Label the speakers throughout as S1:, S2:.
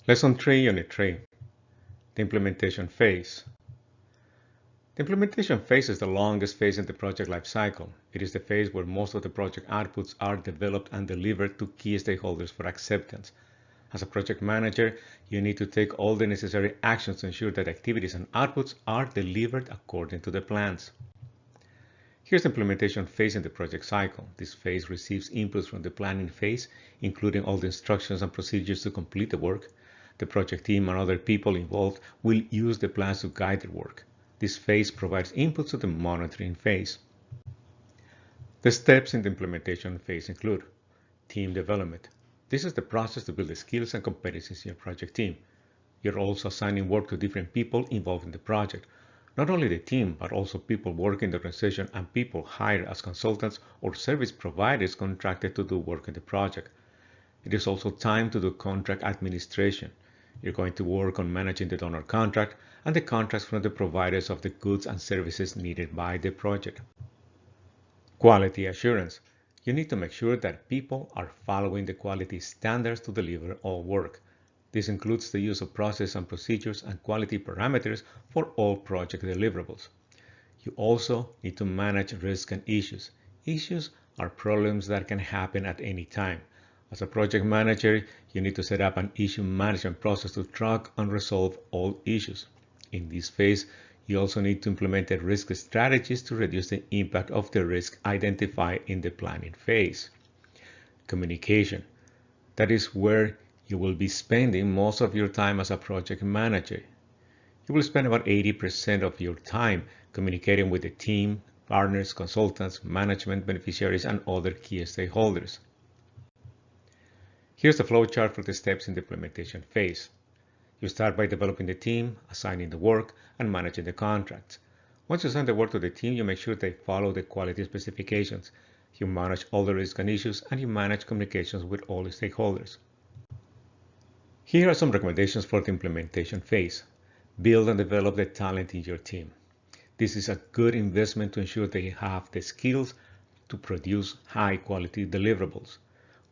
S1: Lesson 3, Unit 3, the implementation phase. The implementation phase is the longest phase in the project lifecycle. It is the phase where most of the project outputs are developed and delivered to key stakeholders for acceptance. As a project manager, you need to take all the necessary actions to ensure that activities and outputs are delivered according to the plans. Here's the implementation phase in the project cycle. This phase receives inputs from the planning phase, including all the instructions and procedures to complete the work. The project team and other people involved will use the plans to guide their work. This phase provides inputs to the monitoring phase. The steps in the implementation phase include team development. This is the process to build the skills and competencies in your project team. You're also assigning work to different people involved in the project. Not only the team, but also people working in the organization and people hired as consultants or service providers contracted to do work in the project. It is also time to do contract administration. You're going to work on managing the donor contract and the contracts from the providers of the goods and services needed by the project. Quality assurance. You need to make sure that people are following the quality standards to deliver all work. This includes the use of process and procedures and quality parameters for all project deliverables. You also need to manage risk and issues. Issues are problems that can happen at any time. As a project manager, you need to set up an issue management process to track and resolve all issues. In this phase, you also need to implement the risk strategies to reduce the impact of the risk identified in the planning phase. Communication. That is where you will be spending most of your time as a project manager. You will spend about 80% of your time communicating with the team, partners, consultants, management, beneficiaries, and other key stakeholders. Here's the flowchart for the steps in the implementation phase. You start by developing the team, assigning the work, and managing the contracts. Once you assign the work to the team, you make sure they follow the quality specifications. You manage all the risks and issues, and you manage communications with all the stakeholders. Here are some recommendations for the implementation phase. Build and develop the talent in your team. This is a good investment to ensure they have the skills to produce high-quality deliverables.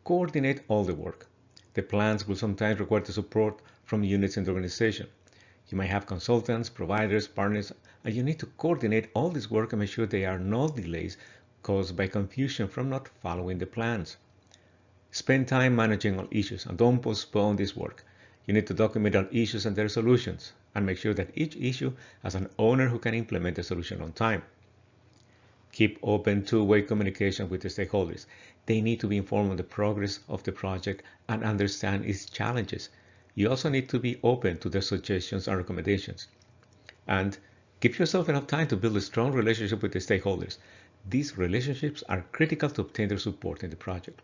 S1: Coordinate all the work. The plans will sometimes require the support from units in the organization. You might have consultants, providers, partners, and you need to coordinate all this work and make sure there are no delays caused by confusion from not following the plans. Spend time managing all issues and don't postpone this work. You need to document all issues and their solutions and make sure that each issue has an owner who can implement the solution on time. Keep open two-way communication with the stakeholders. They need to be informed of the progress of the project and understand its challenges. You also need to be open to their suggestions and recommendations. And give yourself enough time to build a strong relationship with the stakeholders. These relationships are critical to obtain their support in the project.